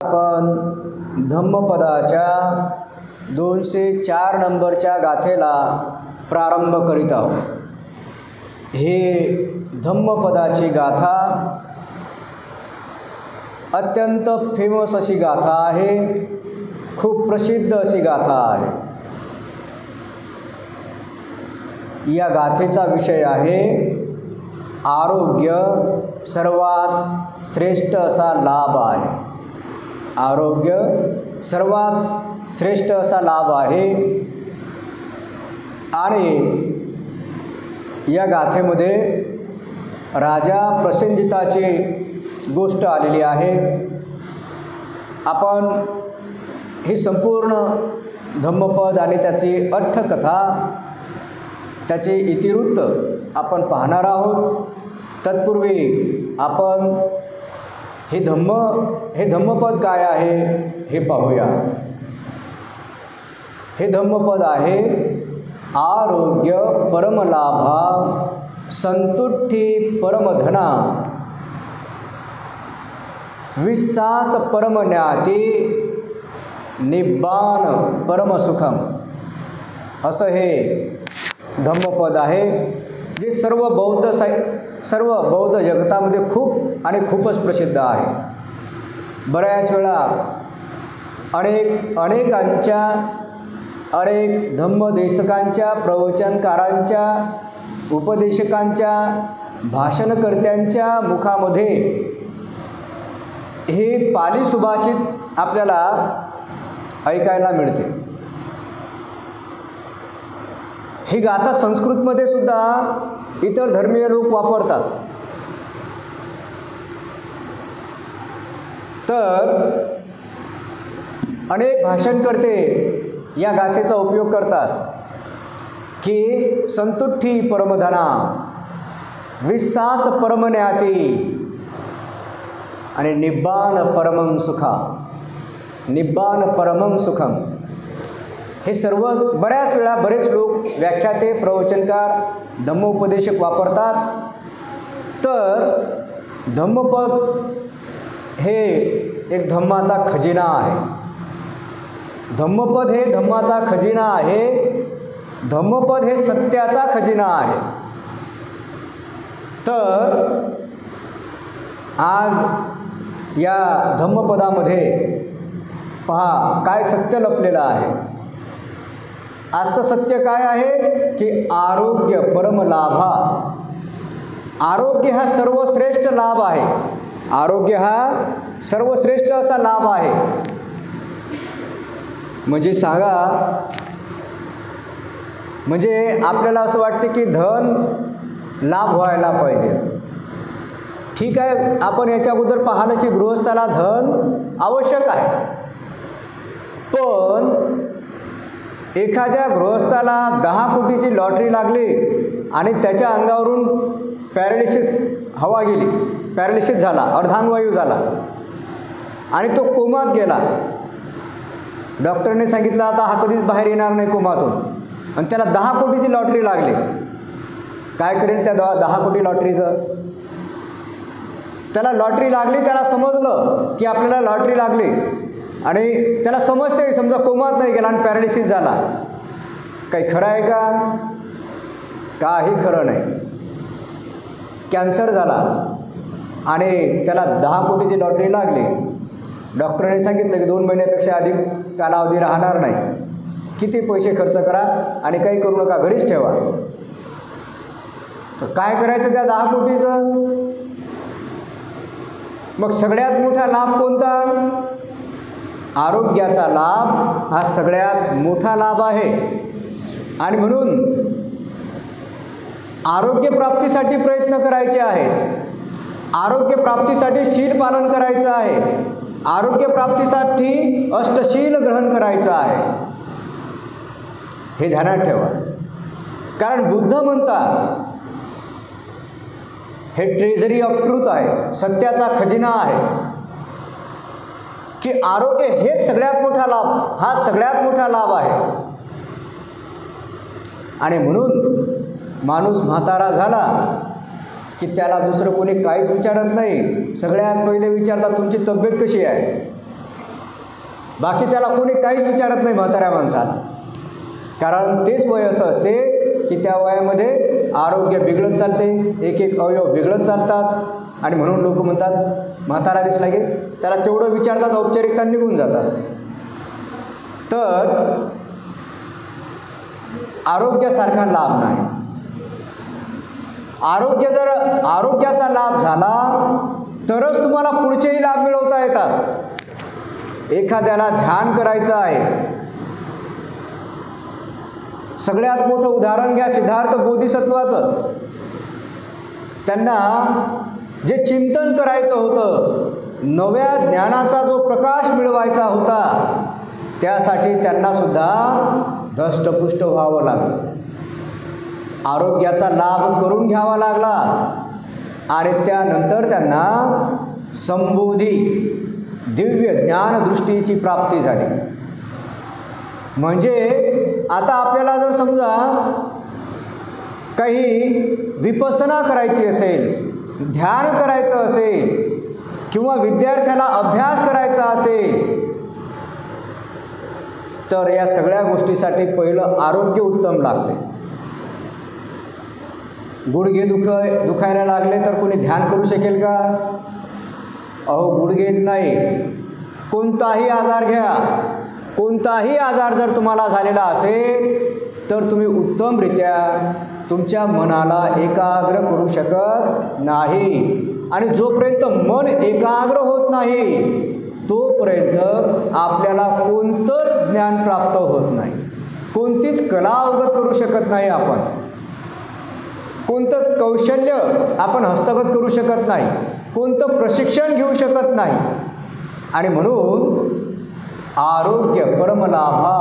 आपण धम्मपदाच्या 204 नंबरच्या गाथेला प्रारंभ करीत आहोत। हे धम्मपदाची गाथा अत्यंत फेमस अशी गाथा आहे, खूप प्रसिद्ध अशी गाथा आहे। या गाथेचा विषय आहे आरोग्य सर्वात श्रेष्ठ असा लाभ आहे। आरोग्य सर्वात श्रेष्ठ असा लाभ आहे आणि या गाथेमध्ये राजा प्रसेनजिताची गोष्ट आलेली आहे। आपण ही संपूर्ण धम्मपद आणि त्याची अट्ठकथा, त्याचे इतिवृत्त आपण पाहणार आहोत। तत्पूर्वी आपण हे धम्मपद काय आहे हे पाहूया। हे धम्मपद आहे आरोग्य परमलाभा संतुष्टी परमधना विश्वास परमज्ञाती निब्बान परमसुखम, असं हे धम्मपद आहे, जे सर्व बौद्ध जगतामध्ये खूप आणि खूपच प्रसिद्ध आहे। बऱ्याच वेळा अनेक धम्मदेशकांच्या, प्रवचनकारांच्या, उपदेशकांच्या, भाषणकर्त्यांच्या मुखामध्ये हे पाली सुभाषित आपल्याला ऐकायला मिळते। ही गाथा संस्कृतमध्ये सुद्धा इतर धर्मीय लोक वापरतात। तर अनेक भाषणकर्ते या गाथेचा उपयोग करतात की संतुष्टी परमधना विश्वास परमज्ञाती आणि निब्बान परमं सुखा, निब्बान परमं सुखम, हे सर्व बऱ्याच वेळा बरेच लोक व्याख्याते, प्रवचनकार, धम्मोपदेशक वापरतात। तर धम्मपद हे एक धम्माचा खजिना आहे। धम्मपद हे धम्माचा खजिना आहे। धम्मपद हे सत्याचा खजिना आहे। तर आज या धम्मपदामध्ये पहा काय सत्य लपलेलं आहे। आजचं सत्य काय आहे की आरोग्य परमलाभा, आरोग्य हा सर्वश्रेष्ठ लाभ आहे। आरोग्य हा सर्वश्रेष्ठ असा लाभ आहे। म्हणजे सांगा, म्हणजे आपल्याला असं वाटते की धन लाभ व्हायला पाहिजे। ठीक आहे, आपण याच्या अगोदर पाहिलं की गृहस्थाला धन आवश्यक आहे, पण एखाद्या गृहस्थाला 10 कोटीची लॉटरी लागली आणि त्याच्या अंगावरून हवा गेली, पॅरालिसिस झाला, अर्धांगवायू झाला आणि तो कोमात गेला। डॉक्टरने सांगितलं आता हा कधीच बाहेर येणार नाही कोमातून, आणि त्याला 10 कोटीची लॉटरी लागली। काय करेल त्या 10 कोटी लॉटरीचं? त्याला लॉटरी लागली, त्याला समजलं की आपल्याला लॉटरी लागली आणि त्याला समजते, समजा कोमात नाही गेला आणि पॅरालिसिस झाला, काही खरं आहे का? काही खरं नाही। कॅन्सर झाला आणि त्याला 10 कोटीची लॉटरी लागली। डॉक्टरने सांगितलं की 2 महिन्यापेक्षा अधिक कालावधी राहणार नाही, किती पैसे खर्च करा आणि काही करू नका, घरीच ठेवा। तर काय करायचं त्या 10 कोटीचं? मग सगळ्यात मोठा लाभ कोणता? आरोग्याचा लाभ हा सगळ्यात मोठा लाभ आहे। आणि म्हणून आरोग्य प्राप्तीसाठी प्रयत्न करायचे आहेत, आरोग्य प्राप्तीसाठी शील पालन करायचं आहे, आरोग्य प्राप्तीसाठी अष्टशील ग्रहण करायचं आहे। हे ध्यानात ठेवा, कारण बुद्ध म्हणतात हे ट्रेझरी ऑफ ट्रूथ आहे, सत्याचा खजिना आहे, की आरोग्य हेच सगळ्यात मोठा लाभ, हा सगळ्यात मोठा लाभ आहे। आणि म्हणून माणूस म्हातारा झाला की त्याला दुसरं कोणी काहीच विचारत नाही, सगळ्यात पहिले विचारतात तुमची तब्येत कशी आहे। बाकी त्याला कोणी काहीच विचारत नाही म्हाताऱ्या माणसाला, कारण तेच वय असं असते की त्या वयामध्ये आरोग्य बिघडत चालते, एक एक अवयव बिघडत चालतात आणि म्हणून लोक म्हणतात म्हातारा दिसला की त्याला तेवढं विचारतात, औपचारिकता निघून जातात. तर आरोग्यासारखा लाभ नाही. आरोग्याचा लाभ झाला तरच तुम्हाला पुढचेही लाभ मिळवता येतात. एखाद्याला ध्यान करायचं आहे, सगळ्यात मोठं उदाहरण घ्या सिद्धार्थ बोधिसत्वाचं. त्यांना जे चिंतन करायचं होतं, नव्या ज्ञानाचा जो प्रकाश मिळवायचा होता, त्यासाठी त्यांना सुद्धा धष्टपुष्ट व्हावं लागलं, आरोग्याचा लाभ करून घ्यावा लागला आणि त्यानंतर त्यांना संबोधी दिव्य ज्ञानदृष्टीची प्राप्ती झाली. म्हणजे आता आपल्याला जर समजा काही विपස්සना करायची असेल, ध्यान करायचं असेल किंवा विद्यार्थ्याला अभ्यास करायचा असेल, तर या सगळ्या गोष्टीसाठी पहिलं आरोग्य उत्तम लागते. गुडघे दुखायला लागले तर कोणी ध्यान करू शकेल का? अहो गुडघेच नाही, कोणताही आजार घ्या, कोणताही आजार जर तुम्हाला झालेला असेल तर तुम्ही उत्तमरित्या तुमच्या मनाला एकाग्र करू शकत नाही. आणि जोपर्यंत मन एकाग्र होत नाही तोपर्यंत आपल्याला कोणतंच ज्ञान प्राप्त होत नाही, कोणतीच कला अवगत करू शकत नाही, आपण कोणतंच कौशल्य आपण हस्तगत करू शकत नाही, कोणतं प्रशिक्षण घेऊ शकत नाही. आणि म्हणून आरोग्य परमलाभा,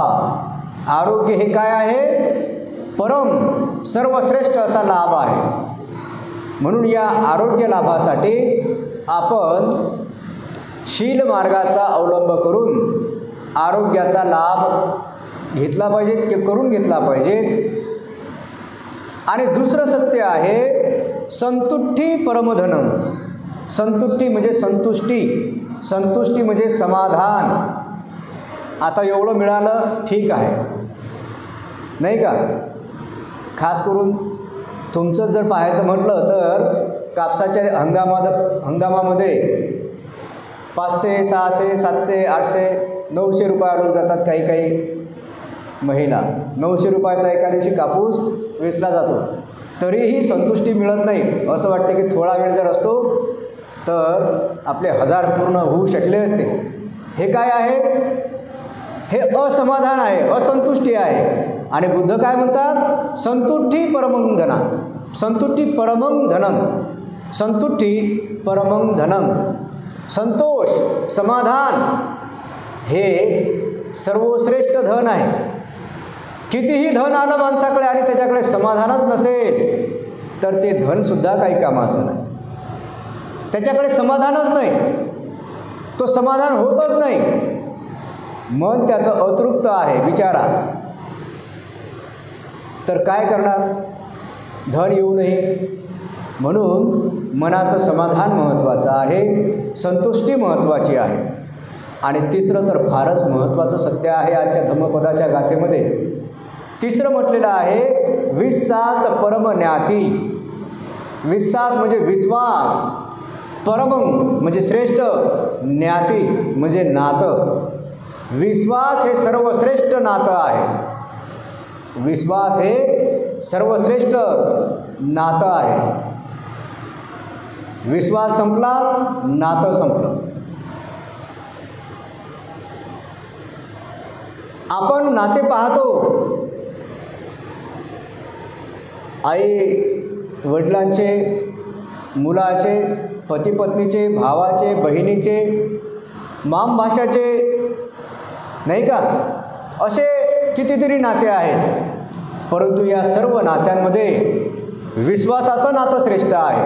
आरोग्य हे काय आहे? परम सर्वश्रेष्ठ असा लाभ आहे. म्हणून या आरोग्य लाभासाठी आपण शील मार्गाचा अवलंब करून आरोग्याचा लाभ घेतला पाहिजे, करून घेतला पाहिजे. आणि दुसरं सत्य आहे संतुष्टी परमधनम. संतुष्टी म्हणजे संतुष्टी, संतुष्टी म्हणजे समाधान. आता एवढं मिळालं ठीक आहे, नाही का? खास करून तुमचं जर पाहायचं म्हटलं तर कापसाच्या हंगामामध्ये 500, 600, 700, 800, 900 रुपयावर जातात. काही महिना 900 रुपयाचा एका दिवशी कापूस वेचला जातो, तरीही संतुष्टी मिळत नाही. असं वाटतं की थोडा वेळ जर असतो तर आपले 1000 पूर्ण होऊ शकले असते. हे काय आहे? हे असमाधान आहे, असंतुष्टी आहे. आणि बुद्ध काय म्हणतात? संतुष्टी परमं धनम, संतुष्टी परमं धनम, संतुष्टी परमं धनम. संतोष, समाधान हे सर्वश्रेष्ठ धन आहे. कितीही धन आलं माणसाकडे आणि त्याच्याकडे समाधानच नसेल तर ते धनसुद्धा काही कामाचं नाही. त्याच्याकडे समाधानच नाही, तो समाधान होतच नाही, मन त्याचं अतृप्त आहे बिचारा. तर काय करणार? धन येऊ नये. म्हणून मनाचं समाधान महत्त्वाचं आहे, संतुष्टी महत्त्वाची आहे. आणि तिसरं तर फारच महत्त्वाचं सत्य आहे आजच्या धम्मपदाच्या गाथेमध्ये. तिसरं म्हटलेलं आहे विश्वास परम ज्ञाती. विश्वास म्हणजे विश्वास, परमं म्हणजे श्रेष्ठ, ज्ञाती म्हणजे नातं. विश्वास हे सर्वश्रेष्ठ नातं आहे. विश्वास हे सर्वश्रेष्ठ नातं आहे. विश्वास संपला, नातं संपलं. आपण नाते पाहतो, आई वडिलांचे, मुलाचे, पतीपत्नीचे, भावाचे, बहिणीचे, मामभाषाचे, नाही का? असे कितीतरी नाते आहेत. परंतु या सर्व नात्यांमध्ये विश्वासाचं नातं श्रेष्ठ आहे.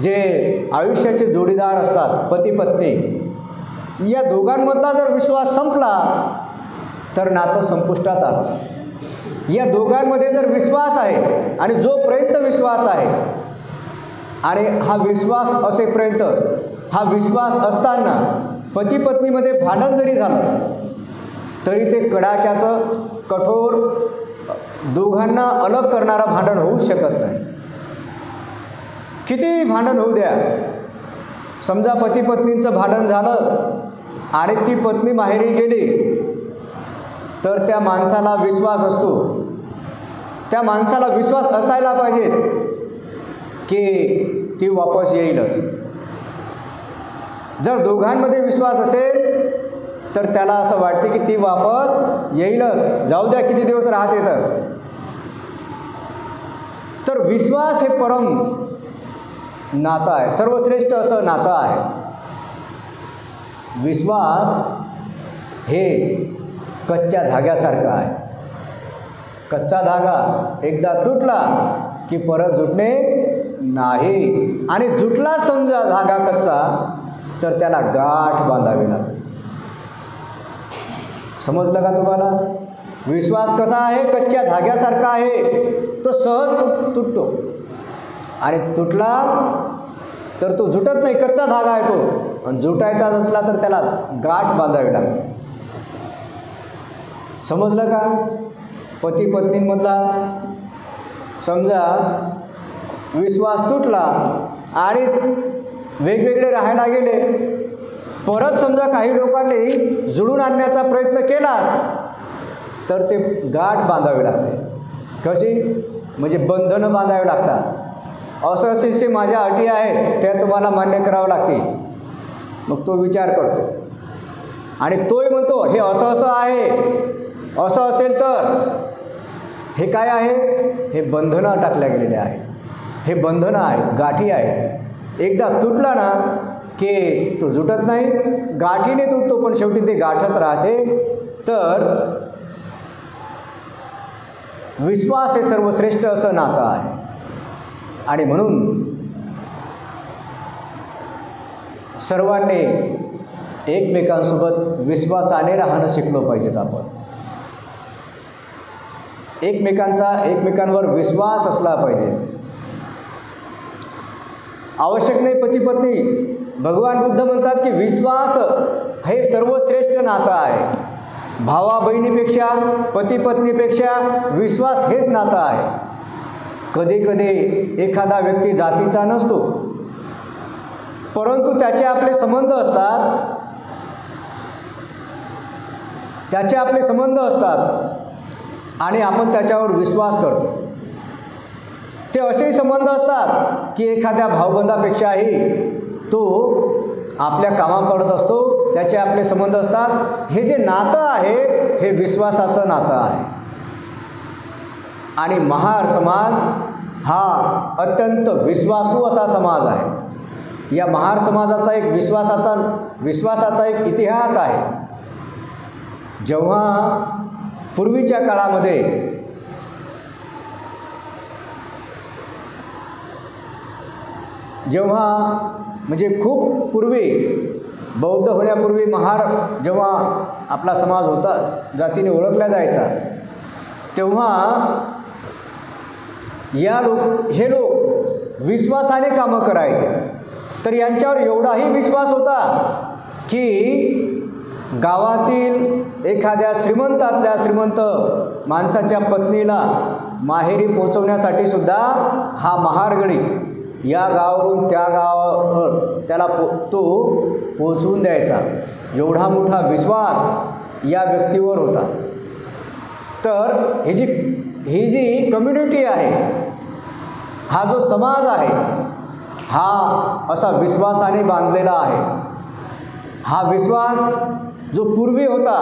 जे आयुष्याचे जोडीदार असतात, पती पत्नी, या दोघांमधला जर विश्वास संपला तर नातं संपुष्टात आलं. या दोघांमध्ये जर विश्वास आहे आणि जोपर्यंत विश्वास आहे आणि हा विश्वास असेपर्यंत, हा विश्वास असताना पती पत्नीमध्ये भांडण जरी झालं तरी ते कडाक्याचं कठोर दोघांना अलग करणारं भांडण होऊच शकत नाही. कितीही भांडण होऊ द्या, समजा पती पत्नींचं भांडण झालं आणि ती पत्नी माहेरी गेली तर त्या माणसाला विश्वास असतो, त्या माणसाला विश्वास असायला पाहिजे की ती वापस येईलच. जर दोघांमध्ये विश्वास असेल तर त्याला असं वाटते की ती वापस येईलच, जाऊ द्या किती दिवस राहते. तर विश्वास हे परम नातं आहे, सर्वश्रेष्ठ असं नातं आहे. विश्वास हे कच्च्या धाग्यासारखं आहे. कच्चा धागा एकदा तुटला की परत जुटणे नाही, आणि जुटला समजा धागा कच्चा तर त्याला गाठ बांधावी लागते. समजलं का तुम्हाला? विश्वास कसा आहे? कच्च्या धाग्यासारखा आहे. तो सहज तुटतो आणि तुटला तर तो जुटत नाही, कच्चा धागा आहे तो. आणि जुटायचा नसला तर त्याला गाठ बांधावी लागते. समजलं का? पती पत्नींमधला समजा विश्वास तुटला आणि वेगवेगळे राहायला गेले, परत समजा काही लोकांनी जुळून आणण्याचा प्रयत्न केलाच तर ते गाठ बांधावी लागते. कशी? म्हणजे बंधनं बांधावी लागतात. असं असे माझ्या अटी आहेत त्या तुम्हाला मान्य करावं लागतील. मग तो विचार करतो आणि तोही म्हणतो हे असं असं आहे, असं असेल तर. हे काय आहे? हे बंधनं टाकल्या गेलेले आहेत. हे बंधनं आहेत, गाठी आहेत. एकदा तुटला ना की तो जुटत नाही, गाठीने तुटतो पण शेवटी ते गाठच राहते. तर विश्वास हे सर्वश्रेष्ठ असं नातं आहे. आणि म्हणून सर्वांनी एकमेकांसोबत विश्वासाने राहणं शिकलो पाहिजेत. आपण एकमेकांवर विश्वास असला पाहिजे. आवश्यक नाही पती पत्नी. भगवान बुद्ध म्हणतात की विश्वास हे सर्वश्रेष्ठ नातं आहे. भावा बहिणीपेक्षा, पती पत्नीपेक्षा विश्वास हेच नातं आहे. कधी कधी एखादा व्यक्ती जातीचा नसतो, परंतु त्याचे आपले संबंध असतात, आणि आपण त्याच्यावर विश्वास करतो. ते असेही संबंध असतात की एखाद्या भावबंधापेक्षाही तो आपल्या कामात पडत असतो, त्याचे आपले संबंध असतात. हे जे नातं आहे हे विश्वासाचं नातं आहे. आणि महार समाज हा अत्यंत विश्वासू असा समाज आहे. या महार समाजाचा एक विश्वासाचा एक इतिहास आहे. जेव्हा पूर्वीच्या काळामध्ये म्हणजे खूप पूर्वी, बौद्ध होण्यापूर्वी महार जेव्हा आपला समाज होता, जातीने ओळखला जायचा, तेव्हा हे लोक विश्वासाने कामं करायचे. तर यांच्यावर एवढाही विश्वास होता की गावातील एखाद्या श्रीमंतातल्या श्रीमंत माणसाच्या पत्नीला माहेरी पोचवण्यासाठी सुद्धा हा महारगडी या गावावरून त्या गावावर त्याला तो पोचवून द्यायचा. एवढा मोठा विश्वास या व्यक्तीवर होता. तर ही जी कम्युनिटी आहे, हा जो समाज आहे, हा असा विश्वासाने बांधलेला आहे. हा विश्वास जो पूर्वी होता,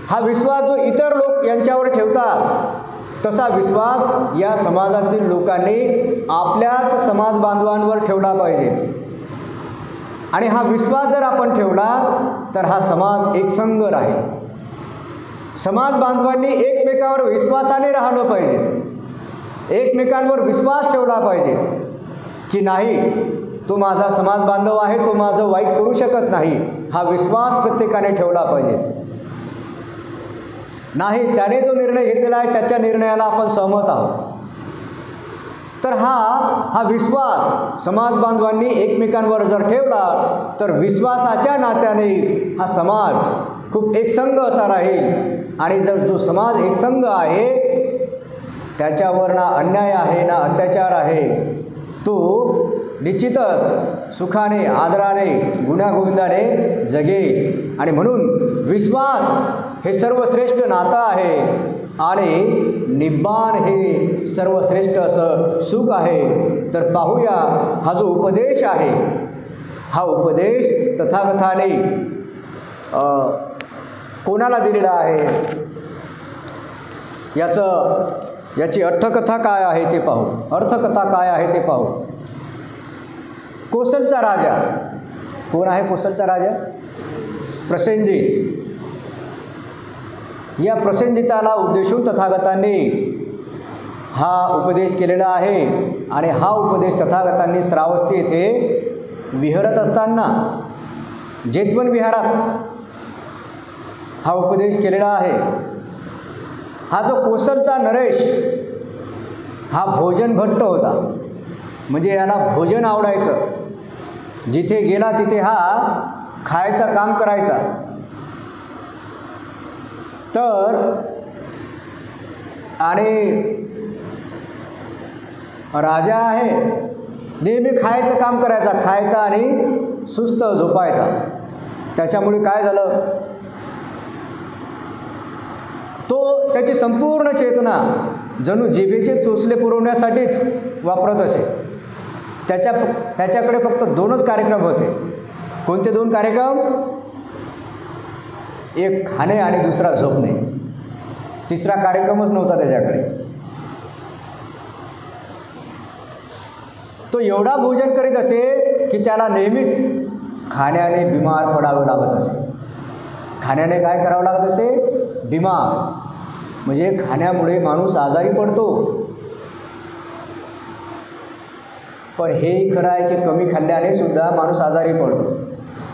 हा विश्वास जो इतर लोक यांच्यावर ठेवतात, तसा विश्वास या समाजातील लोकांनी आपल्याच समाज बांधवांवर ठेवला पाहिजे. आणि हा विश्वास जर आपण ठेवला तर हा समाज एकसंग राहील. समाज बांधवांनी एकमेकावर विश्वासाने राहिलं पाहिजे. एकमेकांवर विश्वास ठेवला पाहिजे की नाही, तो माझा समाज बांधव आहे, तो माझं वाईट करू शकत नाही. हा विश्वास प्रत्येकाने ठेवला पाहिजे. नाही, त्याने जो निर्णय घेतलेला आहे त्याच्या निर्णयाला आपण सहमत आहोत. तर हा विश्वास समाज बांधवांनी एकमेकांवर जर ठेवला तर विश्वासाच्या नात्याने हा समाज खूप एकसंघ असा राहील. आणि जर जो समाज एकसंघ आहे त्याच्यावर ना अन्याय आहे ना अत्याचार आहे, तो निश्चितच सुखाने आदराने गुण्यागोविंदाने जगेल. आणि म्हणून विश्वास हे सर्वश्रेष्ठ नातं आहे आणि निब्बाण हे सर्वश्रेष्ठ असं सुख आहे. तर पाहूया हा जो उपदेश आहे, हा उपदेश तथागताने कोणाला दिलेला आहे, याची अर्थकथा काय आहे ते पाहू. अर्थकथा काय आहे ते पाहू. कोसलचा राजा कोण आहे? कोसलचा राजा प्रसेनजित. या प्रसेनजिताला उद्देशून तथागतांनी हा उपदेश केलेला आहे. आणि हा उपदेश तथागतांनी श्रावस्ती येथे विहरत असताना जेतवन विहारात हा उपदेश केलेला आहे. हा जो कोसलचा नरेश हा भोजन भट्ट होता, म्हणजे याला भोजन आवडायचं. जिथे गेला तिथे हा खायचं काम करायचा. तर आणि राजा आहे, नेहमी खायचं काम करायचा, खायचा आणि सुस्त झोपायचा. त्याच्यामुळे काय झालं, तो त्याची संपूर्ण चेतना जणू जिभेचे चोचले पुरवण्यासाठीच वापरत असे. त्याच्याकडे फक्त 2च कार्यक्रम होते. कोणते 2 कार्यक्रम? एक खाणे आणि दुसरा झोपणे. तिसरा कार्यक्रमच नव्हता त्याच्याकडे. तो एवढा भोजन करीत असे की त्याला नेहमीच खाण्याने बिमार पडावं लागत असे. खाण्याने काय करावं लागत असे? बिमार, म्हणजे खाण्यामुळे माणूस आजारी पडतो. पण हेही खरं आहे की कमी खाल्ल्याने सुद्धा माणूस आजारी पडतो.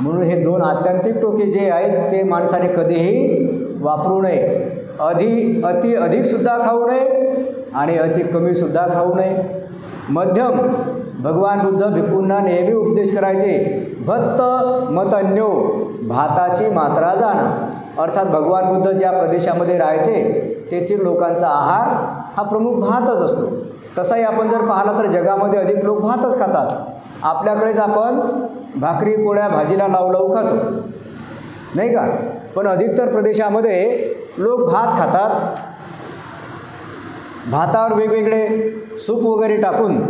म्हणून हे 2 आत्यंतिक टोके जे आहेत ते माणसाने कधीही वापरू नये. अति अधिकसुद्धा खाऊ नये आणि अति कमीसुद्धा खाऊ नये. मध्यम. भगवान बुद्ध भिक्खूंना नेहमी उपदेश करायचे, भत्त मतन्यो, भाताची मात्रा जाणा. अर्थात भगवान बुद्ध ज्या प्रदेशामध्ये राहायचे तेथील लोकांचा आहार हा प्रमुख भातच असतो. तसाही आपण जर पाहिला तर जगामध्ये अधिक लोक भातच खातात. आपल्याकडेच आपण भाकरी पोळ्या भाजीला लावू खातो, नाही का? पण अधिकतर प्रदेशामध्ये लोक भात खातात. भातावर वेगवेगळे सूप वगैरे टाकून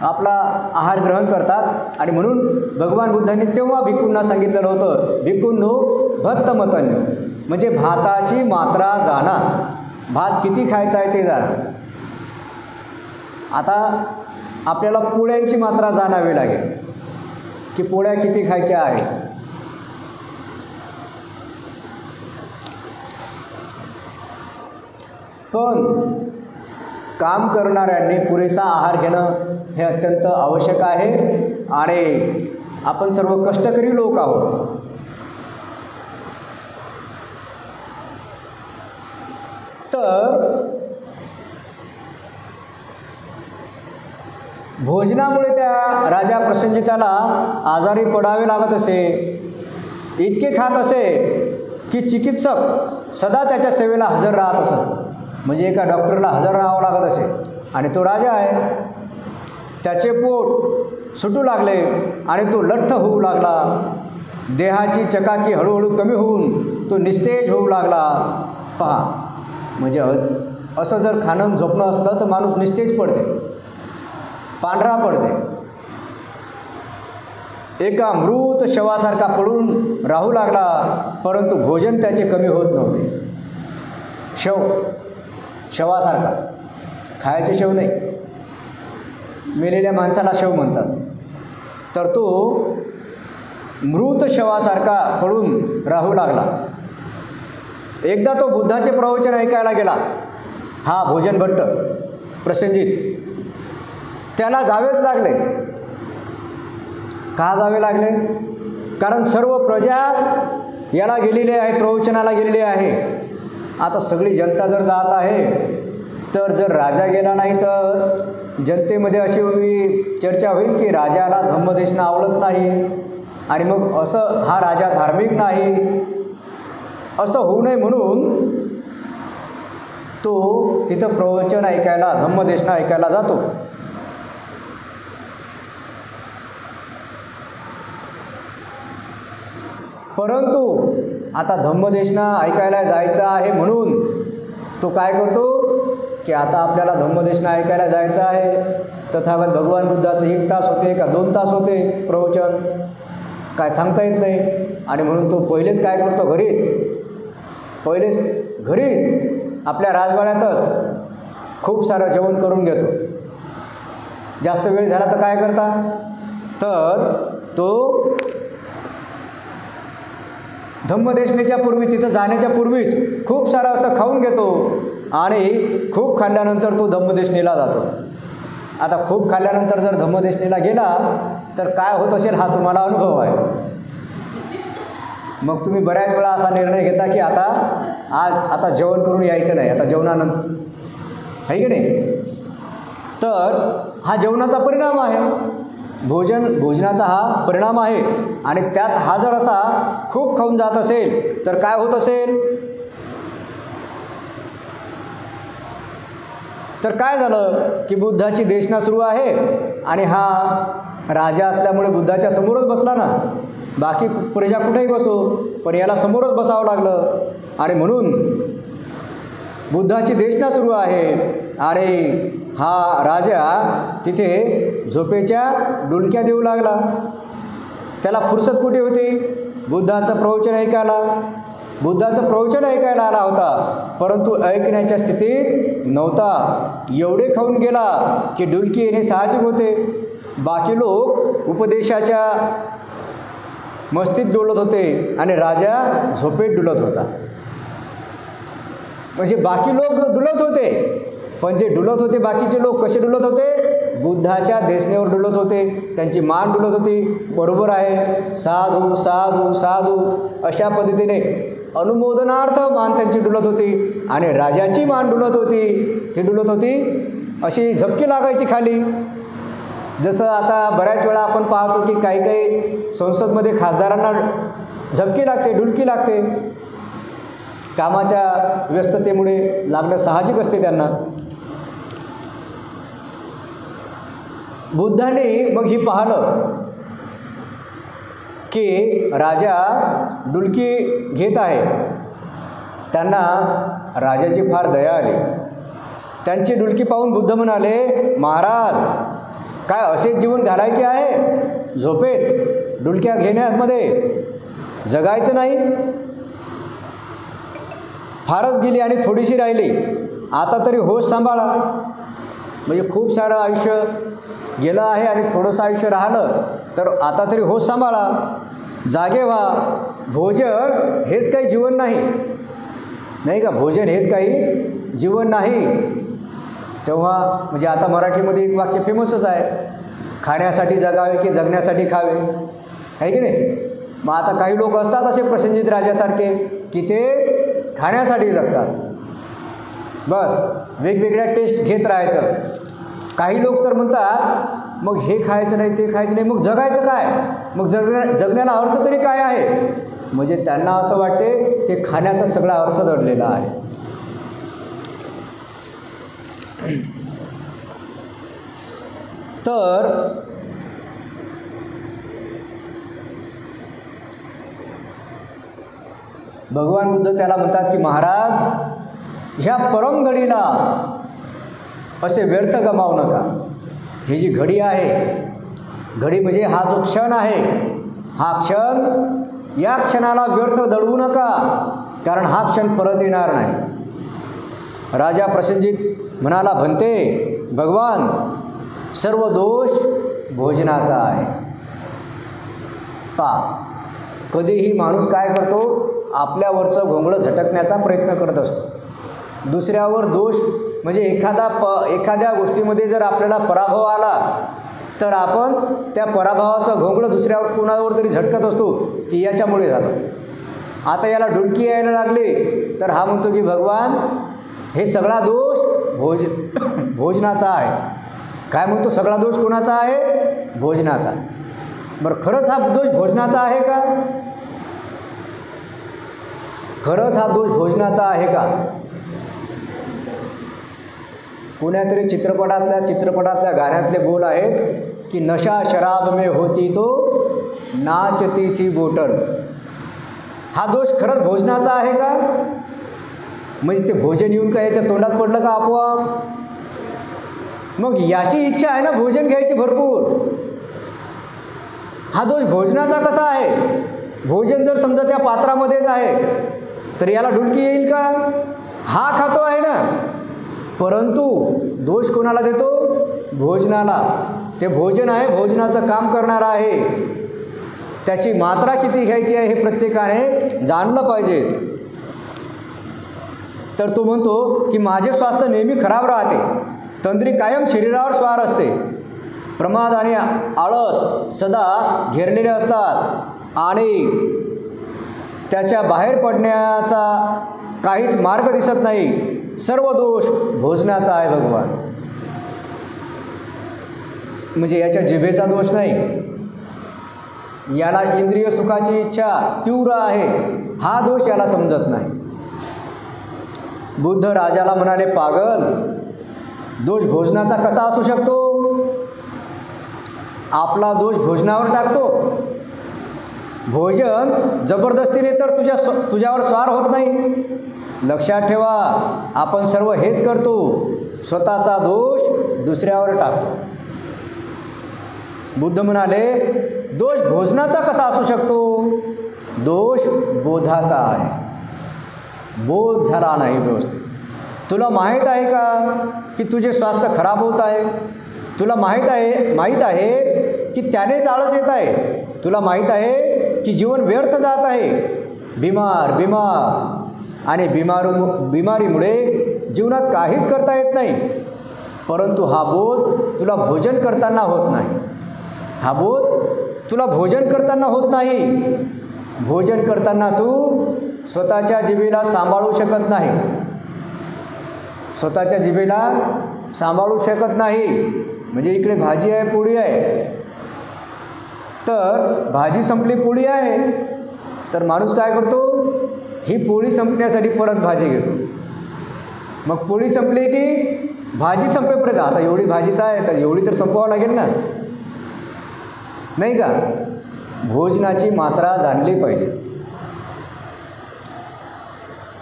आपला आहार ग्रहण करतात. आणि म्हणून भगवान बुद्धांनी तेव्हा भिक्खूंना सांगितलेलं होतं, भिक्खूंनो भत्त मतन्यो, म्हणजे भाताची मात्रा जाणा. भात किती खायचा आहे ते जाणा. आता आपल्याला पोळ्यांची मात्रा जाणावी लागेल की पोळ्या किती खायच्या आहेत. पण काम करणाऱ्यांनी पुरेसा आहार घेणं हे अत्यंत आवश्यक आहे. आणि आपण सर्व कष्टकरी लोक आहोत. तर भोजनामुळे त्या राजा प्रसेनजिताला आजारी पडावे लागत असे. इतके खात असे की चिकित्सक सदा त्याच्या सेवेला हजर राहत असत. म्हणजे एका डॉक्टरला हजर राहावं लागत असे. आणि तो राजा आहे, त्याचे पोट सुटू लागले आणि तो लठ्ठ होऊ लागला. देहाची चकाकी हळूहळू कमी होऊन तो निस्तेज होऊ लागला. पहा, म्हणजे असं जर खाणं झोपणं असलं तर माणूस निस्तेज पडते, पांढरा पडते. एका मृत शवासारखा पडून राहू लागला. परंतु भोजन त्याचे कमी होत नव्हते. शवासारखा, खायचे शव नाही, मेलेल्या माणसाला शव म्हणतात. तर तो मृत शवासारखा पडून राहू लागला. एकदा तो बुद्धाचे प्रवचन ऐकायला गेला, हा भोजन भट्ट प्रसेनजित. त्याला जावेच लागले. का जावे लागले? कारण सर्व प्रजा याला गेलेली आहे, प्रवचनाला गेलेली आहे. आता सगळी जनता जर जात आहे तर जर राजा गेला नाही तर जनतेमध्ये अशी चर्चा होईल की राजाला धम्मदेशना आवडत नाही आणि मग असं हा राजा धार्मिक नाही, असं होऊ नये म्हणून तो तिथं प्रवचन ऐकायला, धम्मदेशना ऐकायला जातो. परंतु आता धम्मदेशना ऐकायला जायचं आहे म्हणून तो काय करतो की आता आपल्याला धम्मदेशना ऐकायला जायचं आहे. तथागत भगवान बुद्धाचं 1 तास होते का 2 तास होते प्रवचन, काय सांगता येत नाही. आणि म्हणून तो पहिलेच काय करतो, घरीच आपल्या राजवाड्यातच खूप सारं जेवण करून घेतो. जास्त वेळ झाला तर काय करता, तर तो धम्मदेशनेच्या पूर्वी, तिथं जाण्याच्या पूर्वीच खूप सारं असं खाऊन घेतो आणि खूप खाल्ल्यानंतर तो धम्मदेशनेला जातो. आता खूप खाल्ल्यानंतर जर धम्मदेशनेला गेला तर काय होत असेल हा तुम्हाला अनुभव आहे. मग तुम्ही बऱ्याच वेळा असा निर्णय घेता की आता जेवण करून यायचं नाही, आता जेवणानंतर, आहे की नाही. तर हा जेवणाचा परिणाम आहे, भोजनाचा हा परिणाम आहे. आणि त्यात हा जर असा खूप खाऊन जात असेल तर काय होत असेल, तर काय झालं की बुद्धाची देशना सुरू आहे आणि हा राजा असल्यामुळे बुद्धाच्या समोरच बसला ना, बाकी प्रजा कुठेही बसो पण याला समोरच बसावं लागलं. आणि म्हणून बुद्धाची देशना सुरू आहे आणि हा राजा तिथे झोपेच्या डुलक्या देऊ लागला. त्याला फुरसत कुठे होती, बुद्धाचं प्रवचन ऐकायला आला होता, परंतु ऐकण्याच्या स्थितीत नव्हता. एवढे खाऊन गेला की डुलकी येणे साहजिक होते. बाकी लोक उपदेशाच्या मस्तीत डुलत होते आणि राजा झोपेत डुलत होता. म्हणजे बाकी लोक डुलत होते, पण जे डुलत होते बाकीचे लोक कसे डुलत होते, बुद्धाच्या देशनेवर डुलत होते, त्यांची मान डुलत होती. बरोबर आहे, साधू साधू साधू अशा पद्धतीने अनुमोदनार्थ मान त्यांची डुलत होती आणि राजाची मान डुलत होती, ती डुलत होती अशी झपकी लागायची खाली. जसं आता बऱ्याच वेळा आपण पाहतो की काही संसदमध्ये खासदारांना झपकी लागते, डुलकी लागते, कामाच्या व्यस्ततेमुळे लागणं साहजिक असते त्यांना. बुद्धाने मग ही पाहिलं की राजा डुलकी घेत आहे, त्यांना राजाची फार दया आली. त्यांची डुलकी पाहून बुद्ध म्हणाले, महाराज काय असेच जीवन घालायचे आहे, झोपेत डुलक्या घेण्यामध्ये जगायचं नाही. फारच गेली आणि थोडीशी राहिली, आता तरी होश सांभाळा. म्हणजे खूप सारं आयुष्य गेलं आहे आणि थोडंसं आयुष्य राहिलं, तर आता तरी होश सांभाळा, जागे व्हा. भोजन हेच काही जीवन नाही का, भोजन हेच काही जीवन नाही. तेव्हा म्हणजे आता मराठीमध्ये एक वाक्य फेमसच आहे, खाण्यासाठी जगावे की जगण्यासाठी खावे, आहे की नाही. मग आता काही लोक असतात असे प्रसेनजित राजासारखे की ते खाण्यासाठी जगतात, बस वेगवेगळ्या टेस्ट घेत राहायचं. काही लोक तर म्हणतात मग हे खायचं नाही ते खायचं नाही, मग जगायचं काय, मग जगण्याला अर्थ तरी काय आहे. म्हणजे त्यांना असं वाटते की खाण्यातच सगळा अर्थ दडलेला आहे. तर भगवान बुद्ध त्याला म्हणतात की महाराज, ह्या परम घडीला असे व्यर्थ गमावू नका. ही जी घडी आहे, घडी म्हणजे हा जो क्षण आहे, हा क्षण, या क्षणाला व्यर्थ दडवू नका, कारण हा क्षण परत येणार नाही. राजा प्रसेनजित म्हणाला, भन्ते भगवान, सर्व दोष भोजनाचा आहे. कधीही माणूस काय करतो, आपल्यावरचं घोंगडं झटकण्याचा प्रयत्न करत असतो. दुसऱ्यावर दोष म्हणजे एखाद्या गोष्टीमध्ये जर आपल्याला पराभव आला तर आपण त्या पराभवाचं घोंगडं दुसऱ्यावर कोणावर तरी झटकत असतो की याच्यामुळे झालं. आता याला डुलकी यायला लागली तर हा म्हणतो की भगवान, हे सगळा दोष भोजनाचा आहे. काय म्हणतो, सगळा दोष कोणाचा आहे? भोजनाचा. बरं, खरंच हा दोष भोजनाचा आहे का? खरंच हा दोष भोजनाचा आहे का? कोण्यातरी चित्रपटातल्या गाण्यातले बोल आहेत की नशा शराब में होती तो नाचती थी बोटल. हा दोष खरंच भोजनाचा आहे का? म्हणजे ते भोजन येऊन का याच्या तोंडात पडलं का आपोआप? मग याची इच्छा आहे ना भोजन घ्यायची भरपूर. हा दोष भोजनाचा कसा आहे? भोजन जर समजा त्या पात्रामध्येच आहे तर याला डुलकी येईल का? हा खातो आहे ना. परंतु दोष कोणाला देतो? भोजनाला. ते भोजन आहे, भोजनाचं काम करणारं आहे. त्याची मात्रा किती घ्यायची आहे हे प्रत्येकाने जाणलं पाहिजे. तर तो म्हणतो की माझे स्वास्थ्य नेहमी खराब राहते, तंद्री कायम शरीरावर स्वार असते, प्रमाद आणि आळस सदा घेरलेले असतात आणि त्याच्या बाहेर पडण्याचा काहीच मार्ग दिसत नाही. सर्व दोष भोजनाचा आहे भगवान. म्हणजे याच्या जिभेचा दोष नाही, याला इंद्रिय सुखाची इच्छा तीव्र आहे, हा दोष याला समजत नाही. बुद्ध राजाला म्हणाले, पागल, दोष भोजनाचा कसा असू शकतो? आपला दोष भोजनावर टाकतो. भोजन जबरदस्तीने तर तुझ्यावर स्वार होत नाही. लक्षात ठेवा, आपण सर्व हेच करतो, स्वतःचा दोष दुसऱ्यावर टाकतो. बुद्ध म्हणाले, दोष भोजनाचा कसा असू शकतो? दोष बोधाचा आहे. बोध झाला नाही व्यवस्थित. तुला माहीत आहे का की तुझे स्वास्थ्य खराब होत आहे? तुला माहीत आहे की त्यानेच आळस येत आहे. तुला माहीत आहे की जीवन व्यर्थ जात आहे. बिमार आणि बिमारीमुळे जीवनात काहीच करता येत नाही. परंतु हा बोध तुला भोजन करताना होत नाही. हा बोध तुला भोजन करताना होत नाही. भोजन करताना तू स्वतःच्या जिभेला सांभाळू शकत नाही. स्वतःच्या जिभेला सांभाळू शकत नाही. म्हणजे इकडे भाजी आहे, पोळी आहे, तर भाजी संपली, पोळी आहे, तर माणूस काय करतो? ही पोळी संपण्यासाठी परत भाजी घेतो. मग पोळी संपली की भाजी संपेपर्यंत आता एवढी भाजी तर आहे, तर एवढी तर संपवावं लागेल ना, नाही का? भोजनाची मात्रा जाणली पाहिजे.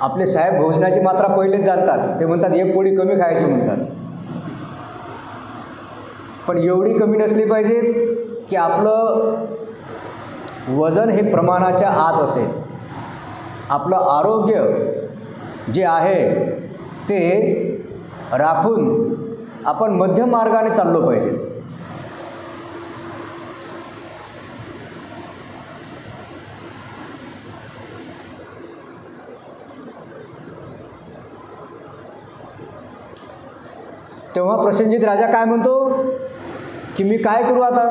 आपले साहेब भोजनाची मात्रा पहिलेच जाणतात. ते म्हणतात एक पोळी कमी खायची म्हणतात. पण एवढी कमी नसली पाहिजे की आपलं वजन हे प्रमाणाच्या आत असेल. आपलं आरोग्य जे आहे ते राखून आपण मध्यम मार्गाने चाललो पाहिजे. तेव्हा प्रसेनजित राजा काय म्हणतो की मी काय करू आता?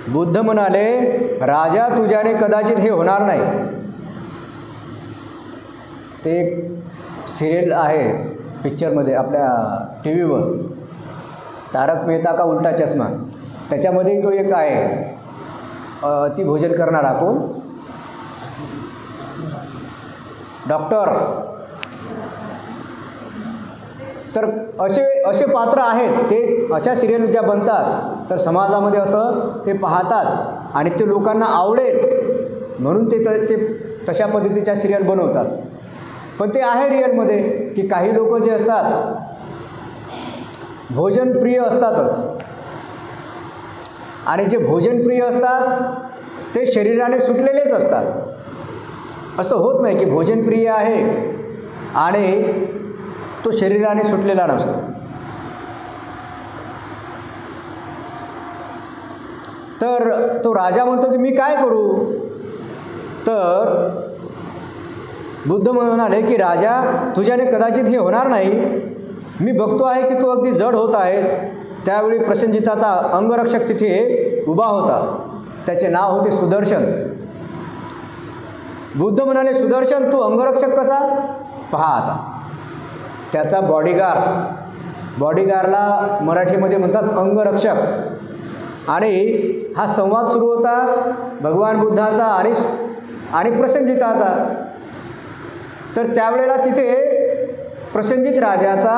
बुद्ध म्हणाले, राजा, तुझ्याने कदाचित हे होणार नाही. ते एक सिरियल आहे पिक्चरमध्ये, आपल्या टी व्हीवर, तारक मेहता का उल्टा चष्मा, त्याच्यामध्येही तो एक आहे, ती भोजन करणारा कोण? डॉक्टर. तर असे पात्र आहेत. ते अशा सिरियल ज्या बनतात तर समाजामध्ये असं ते पाहतात आणि ते लोकांना आवडेल म्हणून ते तशा पद्धतीच्या सिरियल बनवतात. पण ते आहे रिअलमध्ये की काही लोक जे असतात भोजनप्रिय असतातच. आणि जे भोजनप्रिय असतात ते शरीराने सुटलेलेच असतात. असं होत नाही की भोजनप्रिय आहे आणि तो शरीराने सुटलेला नसतो. तर तो राजा म्हणतो की मी काय करू? तर बुद्ध म्हणाले की राजा, तुझ्याने कदाचित हे होणार नाही. मी बघतो आहे की तू अगदी जड होत आहेस. त्यावेळी प्रसेनजिताचा अंगरक्षक तिथे उभा होता. त्याचे नाव होते सुदर्शन. बुद्ध म्हणाले, सुदर्शन, तू अंगरक्षक कसा? पहा आता. त्याचा बॉडीगार्ड बॉडीगार्डला मराठीमध्ये म्हणतात अंगरक्षक. आणि हा संवाद सुरू होता भगवान बुद्धाचा आणि प्रसेनजिताचा. तर त्यावेळेला तिथे प्रसेनजित राजाचा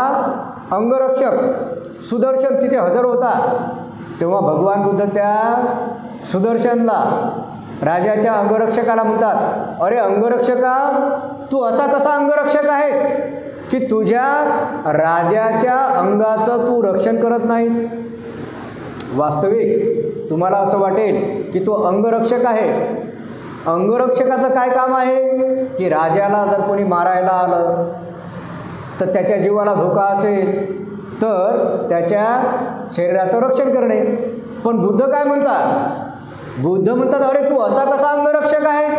अंगरक्षक सुदर्शन तिथे हजर होता. तेव्हा भगवान बुद्ध त्या सुदर्शनला, राजाच्या अंगरक्षकाला म्हणतात, अरे अंगरक्षका, तू असा कसा अंगरक्षक आहेस की तुझ्या राजाच्या अंगाचं तू रक्षण करत नाहीस? वास्तविक तुम्हाला असं वाटेल की तो अंगरक्षक आहे. अंगरक्षकाचं काय काम आहे की राजाला जर कोणी मारायला आलं तर त्याच्या जीवाला धोका असेल तर त्याच्या शरीराचं रक्षण करणे. पण बुद्ध काय म्हणतात? बुद्ध म्हणतात, अरे तू असा कसा अंगरक्षक आहेस?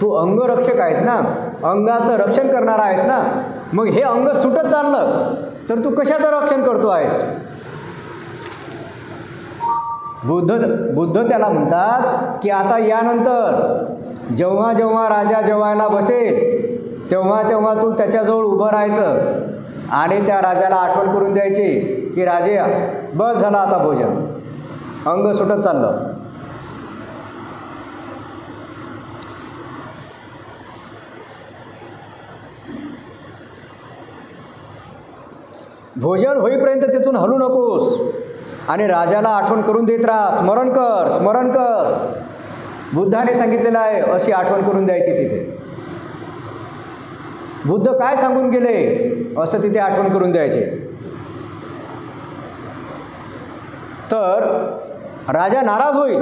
तू अंगरक्षक आहेस ना, अंगाचं रक्षण करणारा आहेस ना. मग हे अंग सुटत चाललं तर तू कशाचं रक्षण करतो आहेस? बुद्ध त्याला म्हणतात की आता यानंतर जेव्हा जेव्हा राजा जेवायला बसेल तेव्हा तेव्हा तू त्याच्याजवळ उभं राहायचं आणि त्या राजाला आठवण करून द्यायची की राजे बस झाला आता भोजन. अंग सुटत चाललं. भोजन होईपर्यंत तिथून हलू नकोस आणि राजाला आठवण करून देत राहा, स्मरण कर स्मरण कर. बुद्धाने सांगितलेलं आहे अशी आठवण करून द्यायची तिथे. बुद्ध काय सांगून गेले असं तिथे आठवण करून द्यायचे. तर राजा नाराज होईल,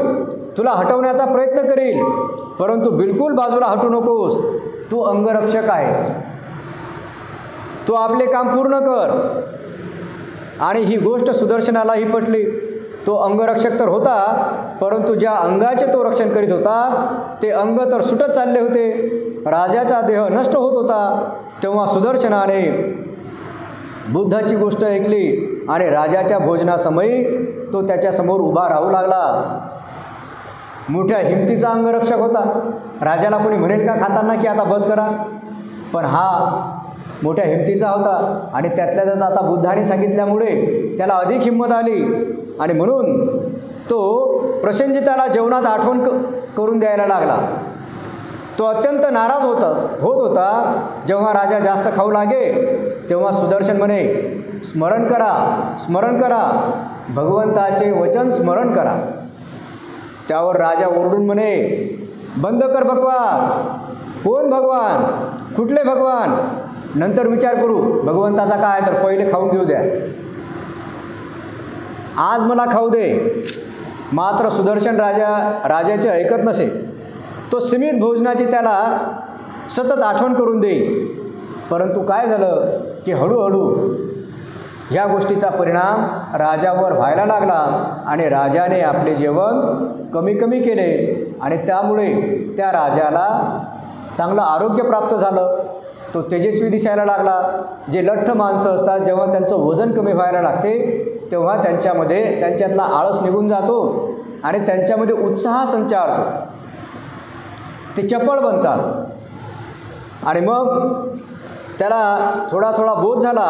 तुला हटवण्याचा प्रयत्न करील, परंतु बिलकुल बाजूला हटू नकोस. तू अंगरक्षक आहेस, तू आपले काम पूर्ण कर. आणि ही गोष्ट सुदर्शनालाही पटली. तो अंगरक्षक तर होता, परंतु ज्या अंगाचे तो रक्षण करीत होता ते अंग तर सुटत चालले होते. राजाचा देह नष्ट होत होता. तेव्हा सुदर्शनाने बुद्धाची गोष्ट ऐकली आणि राजाच्या भोजनासमयी तो त्याच्यासमोर उभा राहू लागला. मोठ्या हिमतीचा अंगरक्षक होता. राजाला कोणी म्हणेल का खाताना की आता बस करा? पण हा मोठ्या हिमतीचा होता आणि त्यातल्या त्यात आता बुद्धाने सांगितल्यामुळे त्याला अधिक हिंमत आली आणि म्हणून तो प्रसेनजिताला जेवणात आठवण करून द्यायला लागला. तो अत्यंत नाराज होत होता. जेव्हा राजा जास्त खाऊ लागे तेव्हा सुदर्शन म्हणे, स्मरण करा स्मरण करा, भगवंताचे वचन स्मरण करा. त्यावर राजा ओरडून म्हणे, बंद कर बकवास. कोण भगवान? कुठले भगवान? नंतर विचार करू भगवंताचा काय, तर पहिले खाऊन घेऊ द्या, आज मला खाऊ दे. मात्र सुदर्शन राजाचे ऐकत नसे. तो सीमित भोजनाची त्याला सतत आठवण करून देई. परंतु काय झालं की हळूहळू ह्या गोष्टीचा परिणाम राजावर व्हायला लागला आणि राजाने आपले जेवण कमी कमी केले आणि त्यामुळे त्या राजाला चांगलं आरोग्य प्राप्त झालं. तो तेजस्वी दिसायला लागला. जे लठ्ठ माणसं असतात जेव्हा त्यांचं वजन कमी व्हायला लागते तेव्हा त्यांच्यातला आळस निघून जातो आणि त्यांच्यामध्ये उत्साह संचारतो. ते चपळ बनतात आणि मग त्याला थोडा थोडा बोध झाला.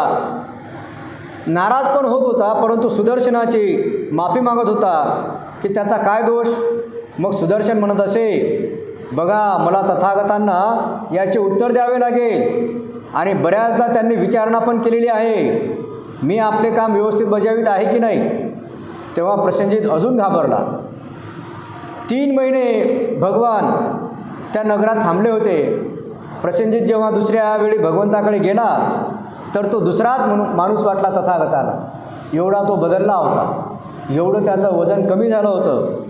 नाराज पण होत होता, परंतु सुदर्शनाची माफी मागत होता की त्याचा काय दोष. मग सुदर्शन म्हणत असे, बघा मला तथागतांना याचे उत्तर द्यावे लागेल आणि बऱ्याचदा त्यांनी विचारणा पण केलेली आहे, मी आपले काम व्यवस्थित बजावित आहे की नाही. तेव्हा प्रसेनजित अजून घाबरला. 3 महिने भगवान त्या नगरात थांबले होते. प्रसेनजित जेव्हा दुसऱ्या वेळी भगवंताकडे गेला तर तो दुसराच माणूस वाटला तथागताला. एवढा तो बदलला होता, एवढं त्याचं वजन कमी झालं होतं.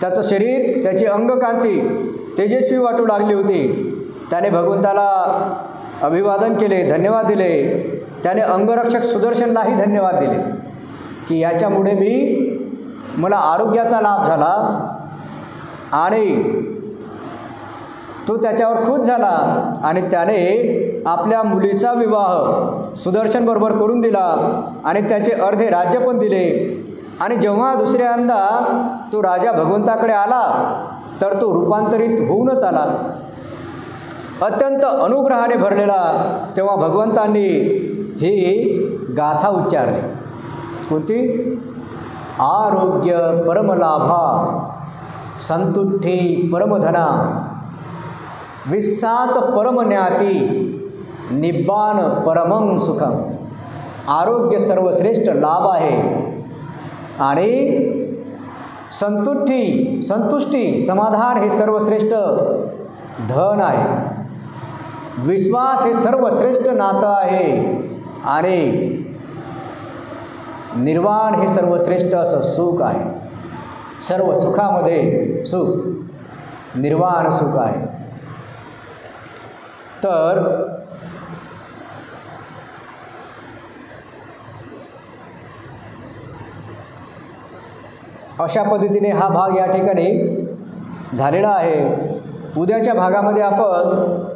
त्याचं शरीर, त्याची अंगकांती तेजस्वी वाटू लागली होती. त्याने भगवंताला अभिवादन केले, धन्यवाद दिले. त्याने अंगरक्षक सुदर्शनलाही धन्यवाद दिले की याच्यामुळे मला आरोग्याचा लाभ झाला आणि तो त्याच्यावर खुश झाला आणि त्याने आपल्या मुलीचा विवाह सुदर्शनबरोबर करून दिला आणि त्याचे अर्धे राज्य पण दिले. आणि जेव्हा दुसऱ्यांदा तो राजा भगवंताकडे आला तर तो रूपांतरित होऊनच आला, अत्यंत अनुग्रहाने भरलेला. तेव्हा भगवंतांनी ही गाथा उच्चारली. कोणती? आरोग्य परमलाभा, संतुष्टी परमधना, विश्वास परमज्ञाती, निब्बाण परमं सुखम. आरोग्य सर्वश्रेष्ठ लाभ आहे आणि संतुष्टी समाधान हे सर्वश्रेष्ठ धन आहे. विश्वास हे सर्वश्रेष्ठ नातं आहे आणि निर्वाण हे सर्वश्रेष्ठ असं सुख आहे. सर्व सुखामध्ये सुख निर्वाण सुख आहे. तर अशा पद्धतीने हा भाग या ठिकाणी झालेला आहे. उद्याच्या भागामध्ये आपण